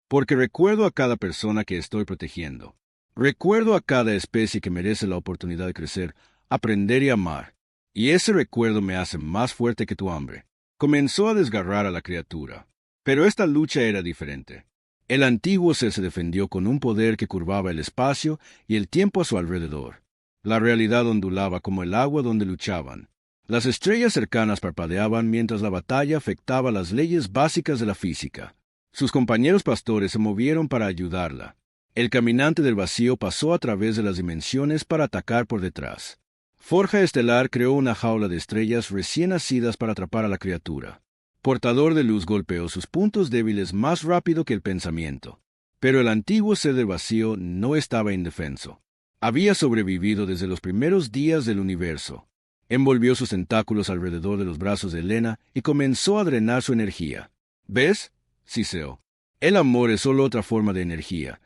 porque recuerdo a cada persona que estoy protegiendo. Recuerdo a cada especie que merece la oportunidad de crecer, aprender y amar. Y ese recuerdo me hace más fuerte que tu hambre. Comenzó a desgarrar a la criatura. Pero esta lucha era diferente. El antiguo ser se defendió con un poder que curvaba el espacio y el tiempo a su alrededor. La realidad ondulaba como el agua donde luchaban. Las estrellas cercanas parpadeaban mientras la batalla afectaba las leyes básicas de la física. Sus compañeros pastores se movieron para ayudarla. El caminante del vacío pasó a través de las dimensiones para atacar por detrás. Forja Estelar creó una jaula de estrellas recién nacidas para atrapar a la criatura. Portador de luz golpeó sus puntos débiles más rápido que el pensamiento. Pero el antiguo ser del vacío no estaba indefenso. Había sobrevivido desde los primeros días del universo. Envolvió sus tentáculos alrededor de los brazos de Elena y comenzó a drenar su energía. ¿Ves? Siseó. El amor es solo otra forma de energía,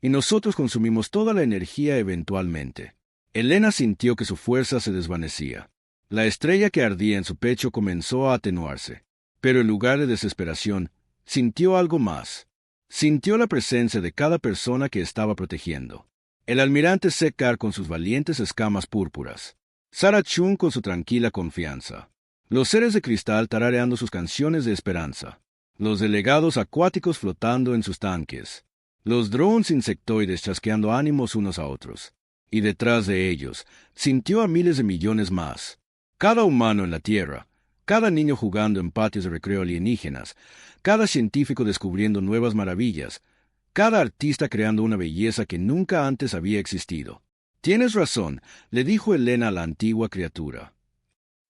y nosotros consumimos toda la energía eventualmente. Elena sintió que su fuerza se desvanecía. La estrella que ardía en su pecho comenzó a atenuarse. Pero en lugar de desesperación, sintió algo más. Sintió la presencia de cada persona que estaba protegiendo. El almirante Sekar con sus valientes escamas púrpuras. Sarah Chun con su tranquila confianza. Los seres de cristal tarareando sus canciones de esperanza. Los delegados acuáticos flotando en sus tanques. Los drones insectoides chasqueando ánimos unos a otros. Y detrás de ellos, sintió a miles de millones más. Cada humano en la Tierra, cada niño jugando en patios de recreo alienígenas, cada científico descubriendo nuevas maravillas, cada artista creando una belleza que nunca antes había existido. Tienes razón, le dijo Elena a la antigua criatura.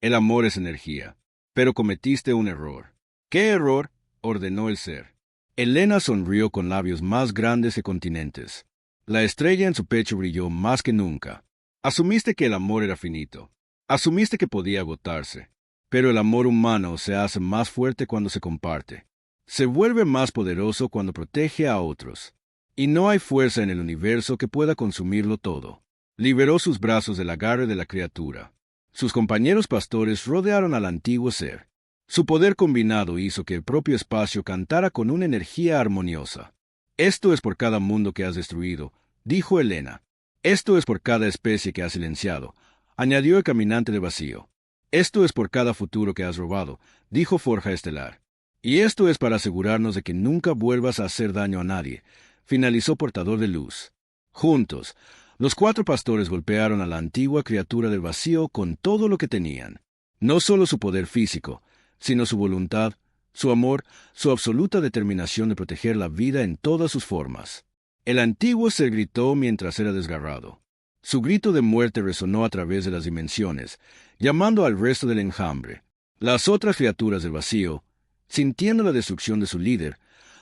El amor es energía. Pero cometiste un error. ¿Qué error? Ordenó el ser. Elena sonrió con labios más grandes que continentes. La estrella en su pecho brilló más que nunca. Asumiste que el amor era finito. Asumiste que podía agotarse. Pero el amor humano se hace más fuerte cuando se comparte. Se vuelve más poderoso cuando protege a otros. Y no hay fuerza en el universo que pueda consumirlo todo. Liberó sus brazos del agarre de la criatura. Sus compañeros pastores rodearon al antiguo ser. Su poder combinado hizo que el propio espacio cantara con una energía armoniosa. Esto es por cada mundo que has destruido, dijo Elena. Esto es por cada especie que has silenciado, añadió el caminante de vacío. Esto es por cada futuro que has robado, dijo Forja Estelar. Y esto es para asegurarnos de que nunca vuelvas a hacer daño a nadie, finalizó Portador de Luz. Juntos, los 4 pastores golpearon a la antigua criatura del vacío con todo lo que tenían. No solo su poder físico, sino su voluntad, su amor, su absoluta determinación de proteger la vida en todas sus formas. El antiguo ser gritó mientras era desgarrado. Su grito de muerte resonó a través de las dimensiones, llamando al resto del enjambre. Las otras criaturas del vacío, sintiendo la destrucción de su líder,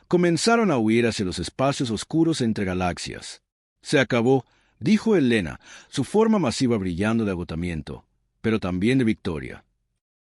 comenzaron a huir hacia los espacios oscuros entre galaxias. Se acabó, dijo Elena, su forma masiva brillando de agotamiento, pero también de victoria.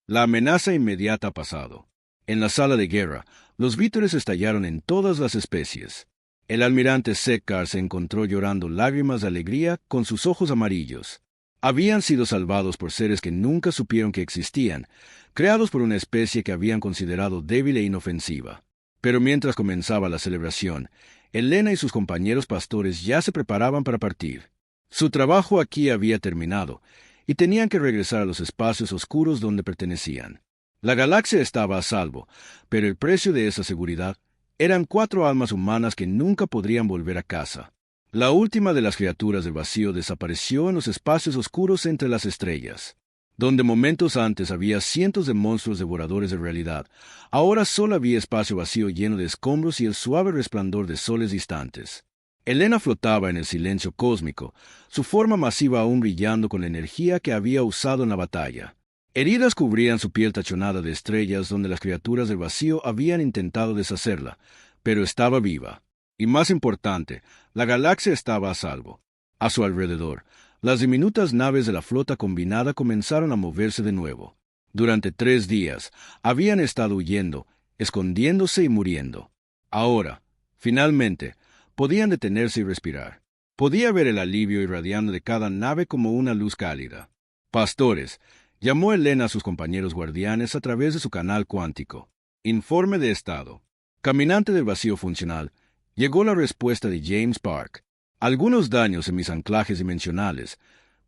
La amenaza inmediata ha pasado. En la sala de guerra, los vítores estallaron en todas las especies. El almirante Sekar se encontró llorando lágrimas de alegría con sus ojos amarillos. Habían sido salvados por seres que nunca supieron que existían, creados por una especie que habían considerado débil e inofensiva. Pero mientras comenzaba la celebración, Elena y sus compañeros pastores ya se preparaban para partir. Su trabajo aquí había terminado, y tenían que regresar a los espacios oscuros donde pertenecían. La galaxia estaba a salvo, pero el precio de esa seguridad eran 4 almas humanas que nunca podrían volver a casa. La última de las criaturas del vacío desapareció en los espacios oscuros entre las estrellas. Donde momentos antes había cientos de monstruos devoradores de realidad, ahora solo había espacio vacío lleno de escombros y el suave resplandor de soles distantes. Elena flotaba en el silencio cósmico, su forma masiva aún brillando con la energía que había usado en la batalla. Heridas cubrían su piel tachonada de estrellas donde las criaturas del vacío habían intentado deshacerla, pero estaba viva. Y más importante, la galaxia estaba a salvo. A su alrededor, las diminutas naves de la flota combinada comenzaron a moverse de nuevo. Durante 3 días, habían estado huyendo, escondiéndose y muriendo. Ahora, finalmente, podían detenerse y respirar. Podía ver el alivio irradiando de cada nave como una luz cálida. Pastores, Llamó Elena a sus compañeros guardianes a través de su canal cuántico. Informe de estado. Caminante del vacío funcional. Llegó la respuesta de James Park. Algunos daños en mis anclajes dimensionales,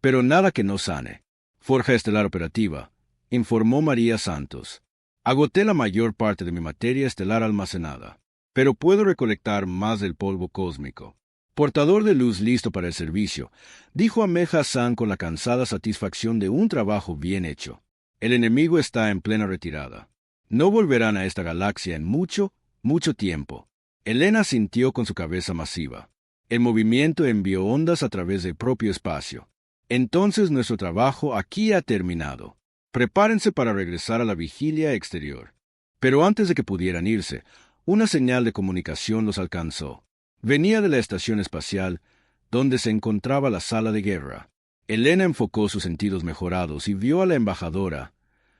pero nada que no sane. Forja estelar operativa, informó María Santos. Agoté la mayor parte de mi materia estelar almacenada, pero puedo recolectar más del polvo cósmico. Portador de luz listo para el servicio, dijo Ameja San con la cansada satisfacción de un trabajo bien hecho. El enemigo está en plena retirada. No volverán a esta galaxia en mucho, mucho tiempo. Elena sintió con su cabeza masiva. El movimiento envió ondas a través del propio espacio. Entonces nuestro trabajo aquí ha terminado. Prepárense para regresar a la vigilia exterior. Pero antes de que pudieran irse, una señal de comunicación los alcanzó. Venía de la estación espacial, donde se encontraba la sala de guerra. Elena enfocó sus sentidos mejorados y vio a la embajadora,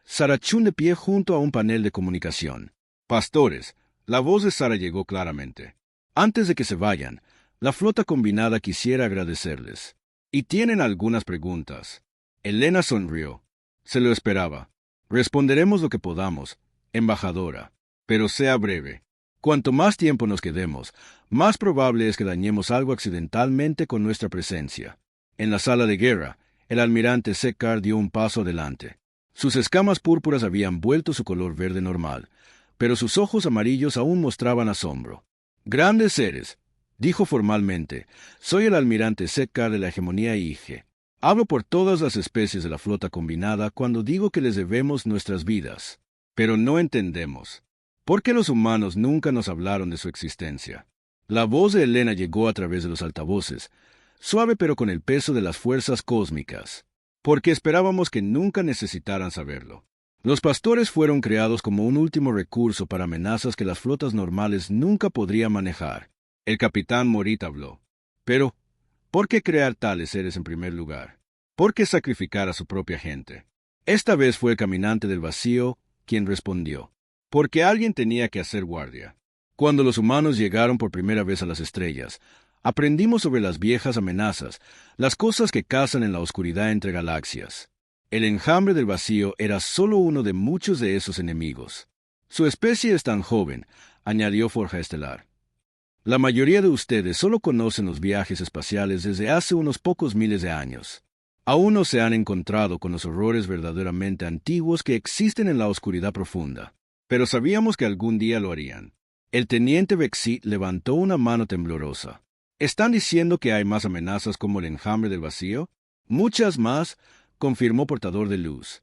Sarachún, de pie junto a un panel de comunicación. Pastores, la voz de Sara llegó claramente. Antes de que se vayan, la flota combinada quisiera agradecerles. Y tienen algunas preguntas. Elena sonrió. Se lo esperaba. Responderemos lo que podamos, embajadora, pero sea breve. Cuanto más tiempo nos quedemos, más probable es que dañemos algo accidentalmente con nuestra presencia. En la sala de guerra, el almirante Sekar dio un paso adelante. Sus escamas púrpuras habían vuelto su color verde normal, pero sus ojos amarillos aún mostraban asombro. Grandes seres, dijo formalmente, soy el almirante Sekar de la hegemonía Ige. Hablo por todas las especies de la flota combinada cuando digo que les debemos nuestras vidas. Pero no entendemos. ¿Por qué los humanos nunca nos hablaron de su existencia? La voz de Elena llegó a través de los altavoces, suave pero con el peso de las fuerzas cósmicas. Porque esperábamos que nunca necesitaran saberlo. Los pastores fueron creados como un último recurso para amenazas que las flotas normales nunca podrían manejar. El capitán Morit habló. Pero, ¿por qué crear tales seres en primer lugar? ¿Por qué sacrificar a su propia gente? Esta vez fue el caminante del vacío quien respondió. Porque alguien tenía que hacer guardia. Cuando los humanos llegaron por primera vez a las estrellas, aprendimos sobre las viejas amenazas, las cosas que cazan en la oscuridad entre galaxias. El enjambre del vacío era solo uno de muchos de esos enemigos. Su especie es tan joven, añadió Forja Estelar. La mayoría de ustedes solo conocen los viajes espaciales desde hace unos pocos miles de años. Aún no se han encontrado con los horrores verdaderamente antiguos que existen en la oscuridad profunda. Pero sabíamos que algún día lo harían. El teniente Vexi levantó una mano temblorosa. ¿Están diciendo que hay más amenazas como el enjambre del vacío? Muchas más, confirmó Portador de Luz.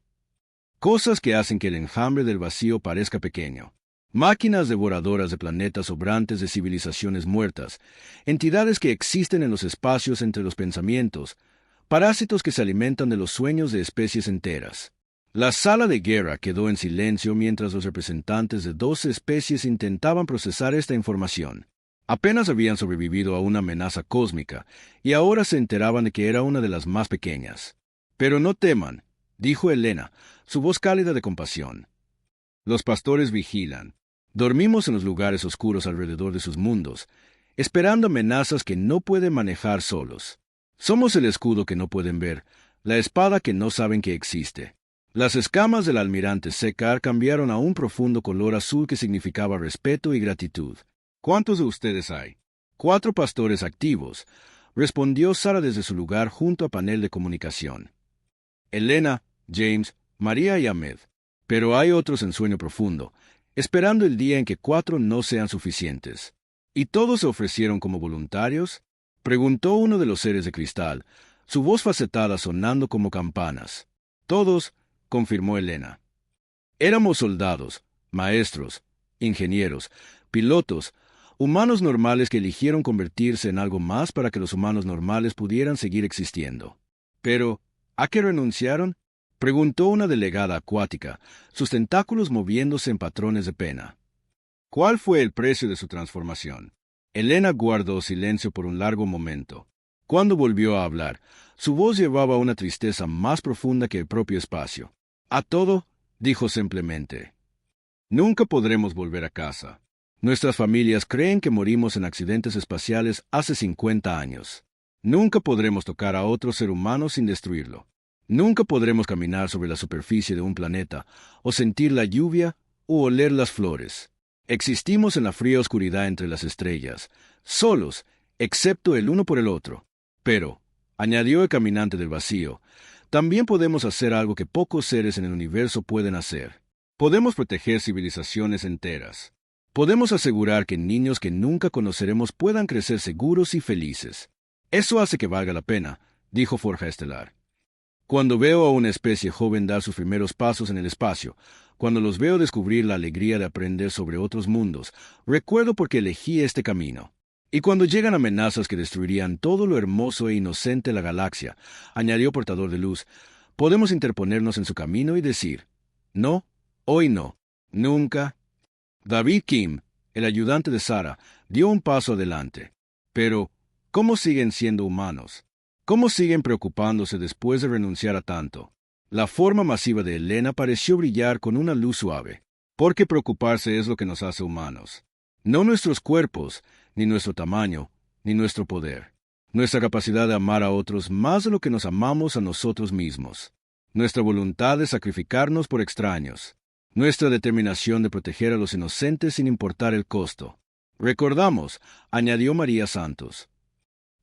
Cosas que hacen que el enjambre del vacío parezca pequeño. Máquinas devoradoras de planetas sobrantes de civilizaciones muertas, entidades que existen en los espacios entre los pensamientos, parásitos que se alimentan de los sueños de especies enteras. La sala de guerra quedó en silencio mientras los representantes de 12 especies intentaban procesar esta información. Apenas habían sobrevivido a una amenaza cósmica, y ahora se enteraban de que era una de las más pequeñas. Pero no teman, dijo Elena, su voz cálida de compasión. Los pastores vigilan. Dormimos en los lugares oscuros alrededor de sus mundos, esperando amenazas que no pueden manejar solos. Somos el escudo que no pueden ver, la espada que no saben que existe. Las escamas del almirante Sekar cambiaron a un profundo color azul que significaba respeto y gratitud. ¿Cuántos de ustedes hay? 4 pastores activos, respondió Sara desde su lugar junto a panel de comunicación. Elena, James, María y Ahmed. Pero hay otros en sueño profundo, esperando el día en que 4 no sean suficientes. ¿Y todos se ofrecieron como voluntarios? Preguntó uno de los seres de cristal, su voz facetada sonando como campanas. Todos, confirmó Elena. Éramos soldados, maestros, ingenieros, pilotos, humanos normales que eligieron convertirse en algo más para que los humanos normales pudieran seguir existiendo. Pero, ¿a qué renunciaron? Preguntó una delegada acuática, sus tentáculos moviéndose en patrones de pena. ¿Cuál fue el precio de su transformación? Elena guardó silencio por un largo momento. Cuando volvió a hablar, su voz llevaba una tristeza más profunda que el propio espacio. A todo, dijo simplemente. Nunca podremos volver a casa. Nuestras familias creen que morimos en accidentes espaciales hace 50 años. Nunca podremos tocar a otro ser humano sin destruirlo. Nunca podremos caminar sobre la superficie de un planeta, o sentir la lluvia, o oler las flores. Existimos en la fría oscuridad entre las estrellas, solos, excepto el uno por el otro. Pero, añadió el caminante del vacío, también podemos hacer algo que pocos seres en el universo pueden hacer. Podemos proteger civilizaciones enteras. Podemos asegurar que niños que nunca conoceremos puedan crecer seguros y felices. Eso hace que valga la pena, dijo Forja Estelar. Cuando veo a una especie joven dar sus primeros pasos en el espacio, cuando los veo descubrir la alegría de aprender sobre otros mundos, recuerdo por qué elegí este camino. Y cuando llegan amenazas que destruirían todo lo hermoso e inocente de la galaxia, añadió Portador de Luz, podemos interponernos en su camino y decir, no, hoy no, nunca. David Kim, el ayudante de Sara, dio un paso adelante. Pero, ¿cómo siguen siendo humanos? ¿Cómo siguen preocupándose después de renunciar a tanto? La forma masiva de Elena pareció brillar con una luz suave. Porque preocuparse es lo que nos hace humanos. No nuestros cuerpos, ni nuestro tamaño, ni nuestro poder. Nuestra capacidad de amar a otros más de lo que nos amamos a nosotros mismos. Nuestra voluntad de sacrificarnos por extraños. Nuestra determinación de proteger a los inocentes sin importar el costo. Recordamos, añadió María Santos.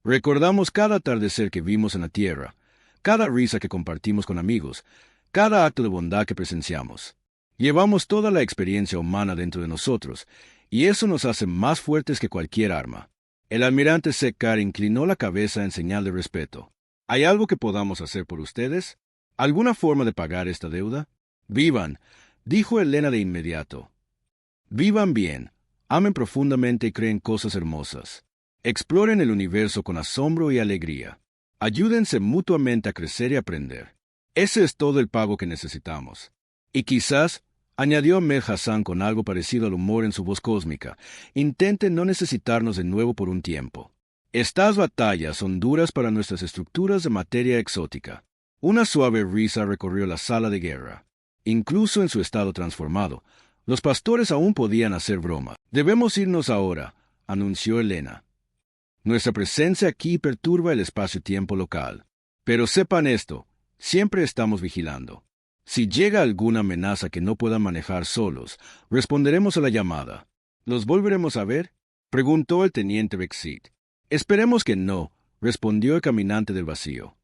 Recordamos cada atardecer que vimos en la tierra, cada risa que compartimos con amigos, cada acto de bondad que presenciamos. Llevamos toda la experiencia humana dentro de nosotros, y eso nos hace más fuertes que cualquier arma. El almirante Sekkar inclinó la cabeza en señal de respeto. ¿Hay algo que podamos hacer por ustedes? ¿Alguna forma de pagar esta deuda? Vivan, dijo Elena de inmediato. Vivan bien, amen profundamente y creen cosas hermosas. Exploren el universo con asombro y alegría. Ayúdense mutuamente a crecer y aprender. Ese es todo el pago que necesitamos. Y quizás, añadió Mel Hassan con algo parecido al humor en su voz cósmica, intenten no necesitarnos de nuevo por un tiempo. Estas batallas son duras para nuestras estructuras de materia exótica. Una suave risa recorrió la sala de guerra. Incluso en su estado transformado, los pastores aún podían hacer broma. Debemos irnos ahora, anunció Elena. Nuestra presencia aquí perturba el espacio-tiempo local. Pero sepan esto, siempre estamos vigilando. Si llega alguna amenaza que no puedan manejar solos, responderemos a la llamada. ¿Los volveremos a ver?, preguntó el teniente Bexit. Esperemos que no, respondió el caminante del vacío.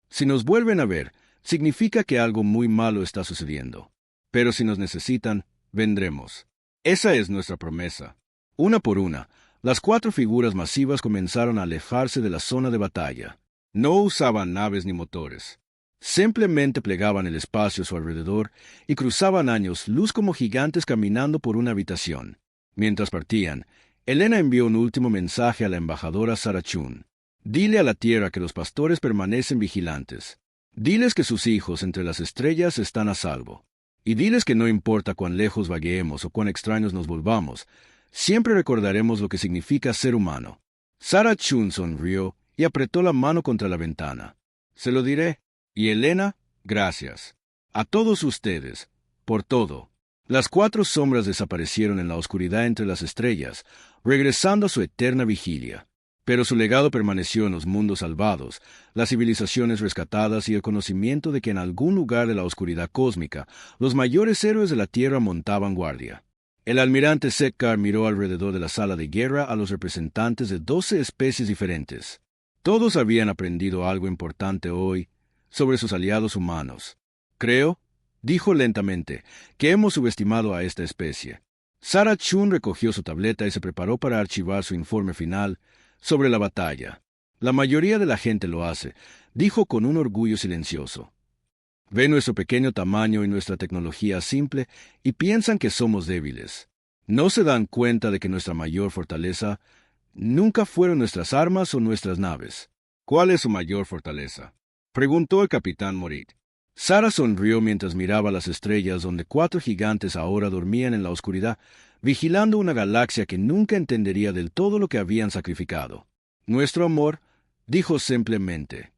Si nos vuelven a ver, significa que algo muy malo está sucediendo. Pero si nos necesitan, vendremos. Esa es nuestra promesa. Una por una, las 4 figuras masivas comenzaron a alejarse de la zona de batalla. No usaban naves ni motores. Simplemente plegaban el espacio a su alrededor y cruzaban años luz como gigantes caminando por una habitación. Mientras partían, Elena envió un último mensaje a la embajadora Sara Chun. Dile a la tierra que los pastores permanecen vigilantes. Diles que sus hijos entre las estrellas están a salvo. Y diles que no importa cuán lejos vagueemos o cuán extraños nos volvamos, siempre recordaremos lo que significa ser humano. Sara Chun sonrió y apretó la mano contra la ventana. Se lo diré. Y Elena, gracias. A todos ustedes, por todo. Las 4 sombras desaparecieron en la oscuridad entre las estrellas, regresando a su eterna vigilia. Pero su legado permaneció en los mundos salvados, las civilizaciones rescatadas y el conocimiento de que en algún lugar de la oscuridad cósmica, los mayores héroes de la Tierra montaban guardia. El almirante Sekkar miró alrededor de la sala de guerra a los representantes de 12 especies diferentes. Todos habían aprendido algo importante hoy sobre sus aliados humanos. Creo, dijo lentamente, que hemos subestimado a esta especie. Sara Chun recogió su tableta y se preparó para archivar su informe final sobre la batalla. La mayoría de la gente lo hace, dijo con un orgullo silencioso. Ve nuestro pequeño tamaño y nuestra tecnología simple y piensan que somos débiles. No se dan cuenta de que nuestra mayor fortaleza nunca fueron nuestras armas o nuestras naves. ¿Cuál es su mayor fortaleza?, preguntó el capitán Morit. Sara sonrió mientras miraba las estrellas donde 4 gigantes ahora dormían en la oscuridad, vigilando una galaxia que nunca entendería del todo lo que habían sacrificado. Nuestro amor, dijo simplemente.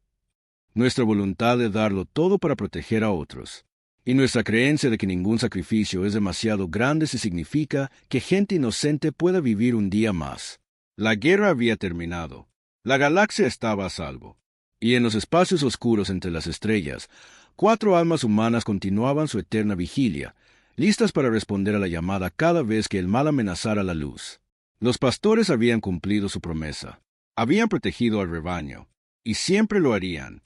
Nuestra voluntad de darlo todo para proteger a otros. Y nuestra creencia de que ningún sacrificio es demasiado grande si significa que gente inocente pueda vivir un día más. La guerra había terminado. La galaxia estaba a salvo. Y en los espacios oscuros entre las estrellas, 4 almas humanas continuaban su eterna vigilia, listas para responder a la llamada cada vez que el mal amenazara la luz. Los pastores habían cumplido su promesa. Habían protegido al rebaño, y siempre lo harían.